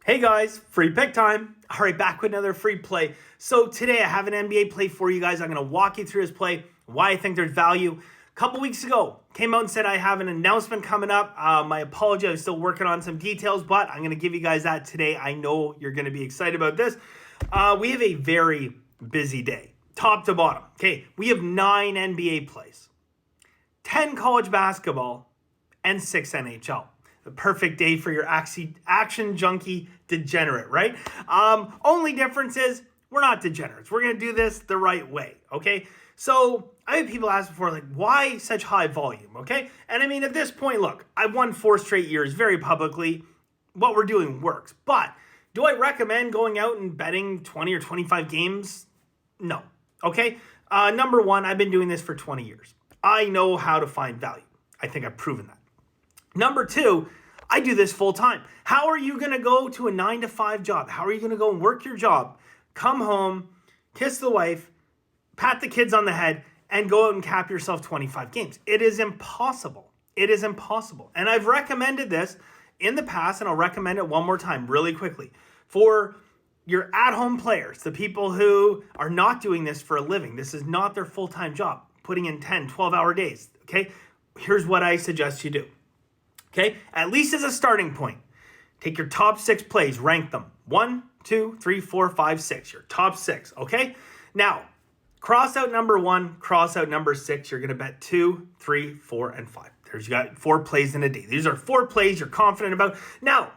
Hey guys, free pick time. All right, back with another free play. So today I have an NBA play for you guys. I'm going to walk you through this play, why I think there's value. A couple weeks ago, came out and said I have an announcement coming up. My apology, I'm still working on some details, but I'm going to give you guys that today. I know you're going to be excited about this. We have a very busy day, top to bottom. Okay, we have 9 NBA plays, 10 college basketball, and 6 NHL. The perfect day for your action junkie degenerate, right? Only difference is we're not degenerates. We're going to do this the right way, okay? So I had people ask before, like, why such high volume, okay? And I mean, at this point, look, I've won 4 straight years very publicly. What we're doing works. But do I recommend going out and betting 20 or 25 games? No, okay? Number one, I've been doing this for 20 years. I know how to find value. I think I've proven that. Number two, I do this full time. How are you going to go to a 9-to-5 job? How are you going to go and work your job, come home, kiss the wife, pat the kids on the head, and go out and cap yourself 25 games? It is impossible. It is impossible. And I've recommended this in the past, and I'll recommend it one more time really quickly. For your at-home players, the people who are not doing this for a living, this is not their full-time job, putting in 10, 12-hour days, okay? Here's what I suggest you do. Okay, at least as a starting point, take your top 6 plays, rank them 1, 2, 3, 4, 5, 6. Your top 6. Okay, now cross out number 1, cross out number 6. You're gonna bet 2, 3, 4, and 5. You got 4 plays in a day. These are 4 plays you're confident about. Now,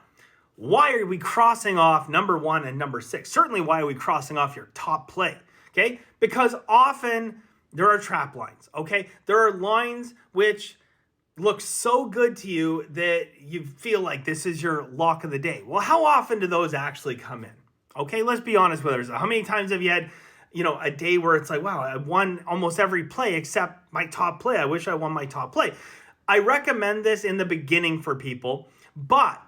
why are we crossing off number 1 and number 6? Certainly, why are we crossing off your top play? Okay, because often there are trap lines. Okay, there are lines which looks so good to you that you feel like this is your lock of the day. Well, how often do those actually come in? Okay, let's be honest with ourselves. How many times have you had, a day where it's like, wow, I won almost every play except my top play. I wish I won my top play. I recommend this in the beginning for people, but,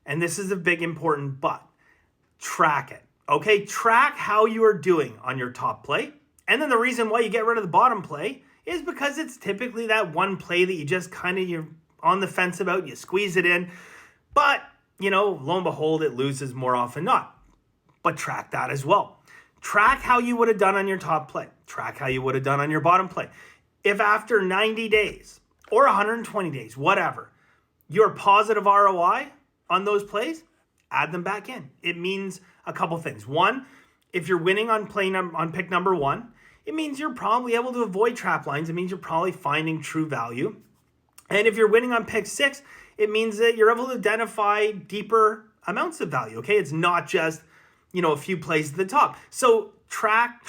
and this is a big important but, track it. Okay, track how you are doing on your top play. And then the reason why you get rid of the bottom play is because it's typically that one play that you just you're on the fence about, you squeeze it in, but, lo and behold, it loses more often not. But track that as well. Track how you would have done on your top play. Track how you would have done on your bottom play. If after 90 days or 120 days, whatever, your positive ROI on those plays, add them back in. It means a couple things. One, if you're winning on pick number 1, it means you're probably able to avoid trap lines. It means you're probably finding true value. And if you're winning on pick 6, it means that you're able to identify deeper amounts of value, okay? It's not just, a few plays at the top. So track.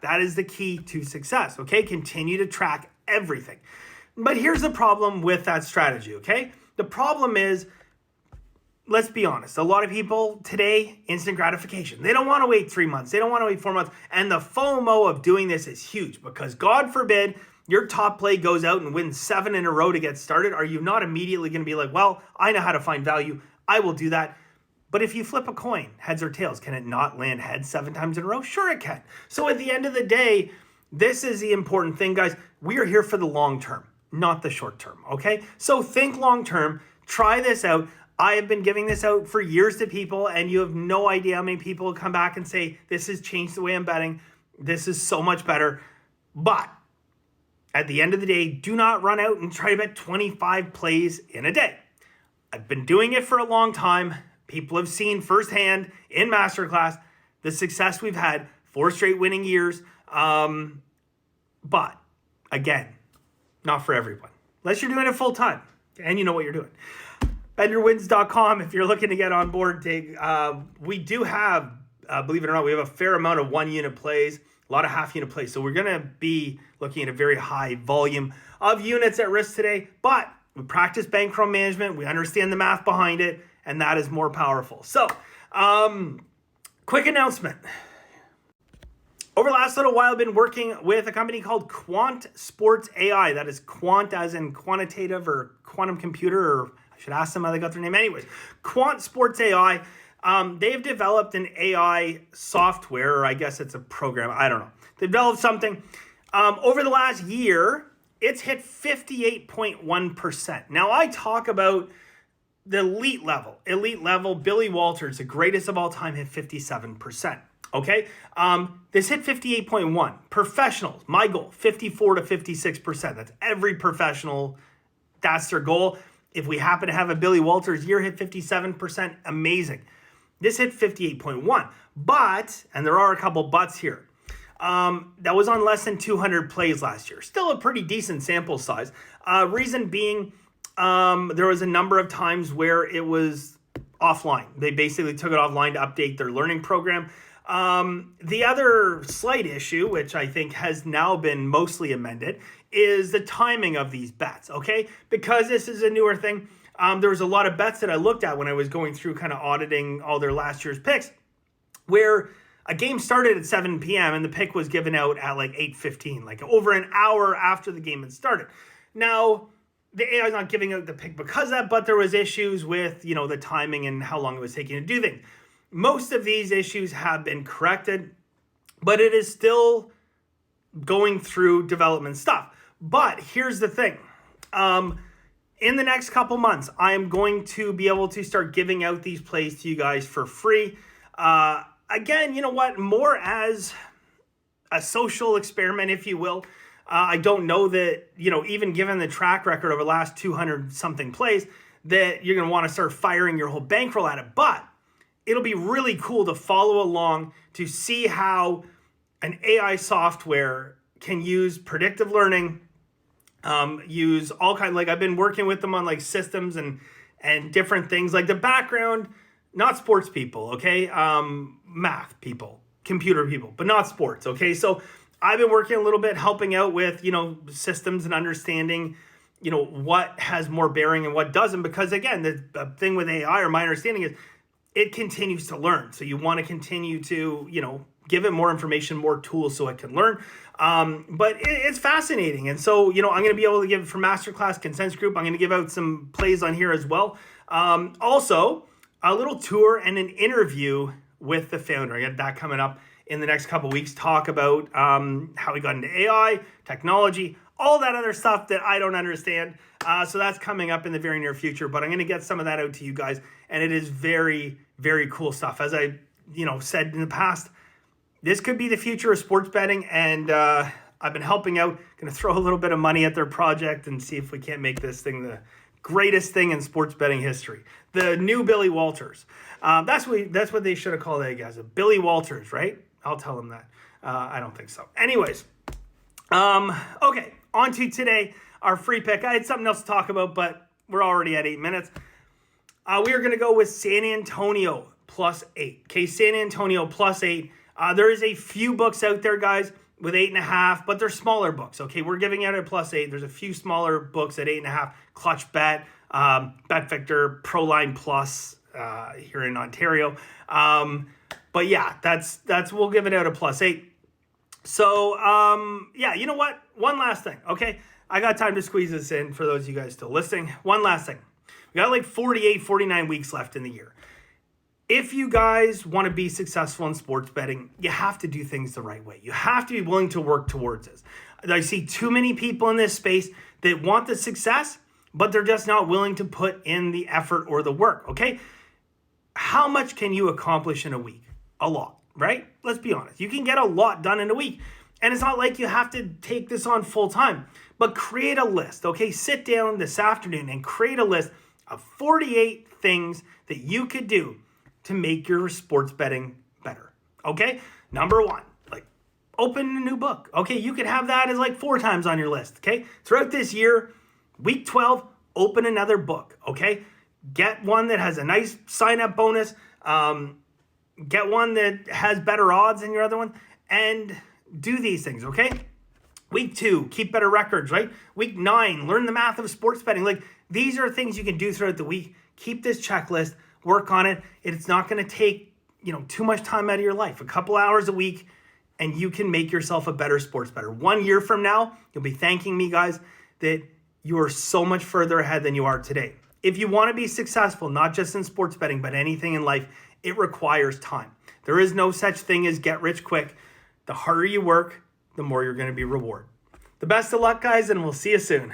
That is the key to success, okay? Continue to track everything. But here's the problem with that strategy, okay? The problem is, let's be honest, a lot of people today, instant gratification. They don't want to wait 3 months. They don't want to wait 4 months. And the FOMO of doing this is huge because God forbid your top play goes out and wins 7 in a row to get started. Are you not immediately going to be like, well, I know how to find value. I will do that. But if you flip a coin, heads or tails, can it not land heads 7 times in a row? Sure it can. So at the end of the day, this is the important thing, guys. We are here for the long term, not the short term, okay? So think long term. Try this out. I have been giving this out for years to people, and you have no idea how many people come back and say, this has changed the way I'm betting. This is so much better. But at the end of the day, do not run out and try to bet 25 plays in a day. I've been doing it for a long time. People have seen firsthand in Masterclass the success we've had, 4 straight winning years. But again, not for everyone. Unless you're doing it full time and you know what you're doing. BetYourWins.com if you're looking to get on board. We do have, believe it or not, we have a fair amount of 1-unit plays, a lot of half-unit plays. So we're going to be looking at a very high volume of units at risk today. But we practice bankroll management. We understand the math behind it. And that is more powerful. So, quick announcement. Over the last little while, I've been working with a company called Quant Sports AI. That is quant as in quantitative or quantum computer, or I should ask them how they got their name. Anyways, Quant Sports AI. They've developed an AI software, or I guess it's a program. I don't know. They developed something. Over the last year, it's hit 58.1%. Now, I talk about the elite level, Billy Walters, the greatest of all time, hit 57%. Okay, this hit 58.1. Professionals, my goal, 54 to 56%. That's every professional. That's their goal. If we happen to have a Billy Walters year hit 57%, amazing. This hit 58.1. But, and there are a couple buts here, that was on less than 200 plays last year. Still a pretty decent sample size. Reason being, there was a number of times where it was offline. They basically took it offline to update their learning program. The other slight issue, which I think has now been mostly amended, is the timing of these bets, okay? Because this is a newer thing, there was a lot of bets that I looked at when I was going through kind of auditing all their last year's picks, where a game started at 7 p.m. and the pick was given out at like 8:15, like over an hour after the game had started. Now, the AI is not giving out the pick because of that, but there was issues with, the timing and how long it was taking to do things. Most of these issues have been corrected, but it is still going through development stuff. But here's the thing. In the next couple months, I am going to be able to start giving out these plays to you guys for free. Again, you know what? More as a social experiment, if you will. I don't know that, even given the track record over the last 200 something plays, that you're going to want to start firing your whole bankroll at it. But it'll be really cool to follow along to see how an AI software can use predictive learning, use all kinds, like I've been working with them on like systems and different things, like the background, not sports people, okay? Math people, computer people, but not sports, okay? So I've been working a little bit, helping out with, systems and understanding, what has more bearing and what doesn't, because again, the thing with AI, or my understanding is, it continues to learn. So you want to continue to, give it more information, more tools so it can learn. But it's fascinating. And so, I'm going to be able to give for Masterclass Consents Group, I'm going to give out some plays on here as well. Also, a little tour and an interview with the founder. I got that coming up in the next couple of weeks. Talk about how we got into AI, technology, all that other stuff that I don't understand. So that's coming up in the very near future. But I'm going to get some of that out to you guys. And it is very, very cool stuff. As I said in the past, this could be the future of sports betting, and I've been helping out. Going to throw a little bit of money at their project and see if we can't make this thing the greatest thing in sports betting history. The new Billy Walters. That's what they should have called it, guys. Billy Walters, right? I'll tell them that. I don't think so. Anyways, okay, on to today, our free pick. I had something else to talk about, but we're already at 8 minutes. We are going to go with San Antonio +8. Okay, San Antonio +8. There is a few books out there, guys, with 8.5, but they're smaller books. Okay, we're giving out a +8. There's a few smaller books at 8.5. Clutch Bet, Bet Victor, Proline Plus here in Ontario. But yeah, that's we'll give it out a +8. So yeah, you know what? One last thing. Okay, I got time to squeeze this in for those of you guys still listening. One last thing. We got like 48, 49 weeks left in the year. If you guys want to be successful in sports betting, you have to do things the right way. You have to be willing to work towards this. I see too many people in this space that want the success, but they're just not willing to put in the effort or the work, okay? How much can you accomplish in a week? A lot, right? Let's be honest. You can get a lot done in a week. And it's not like you have to take this on full time, but create a list, okay? Sit down this afternoon and create a list of 48 things that you could do to make your sports betting better, okay? Number one, like open a new book. Okay, you could have that as like 4 times on your list, okay? Throughout this year, week 12, open another book, okay? Get one that has a nice sign-up bonus. Get one that has better odds than your other one, and do these things, okay? Week 2, keep better records, right? Week 9, learn the math of sports betting. Like, these are things you can do throughout the week. Keep this checklist, work on it. It's not going to take, too much time out of your life. A couple hours a week, and you can make yourself a better sports bettor. 1 year from now, you'll be thanking me, guys, that you are so much further ahead than you are today. If you want to be successful, not just in sports betting, but anything in life, it requires time. There is no such thing as get rich quick. The harder you work, the more you're going to be rewarded. The best of luck, guys, and we'll see you soon.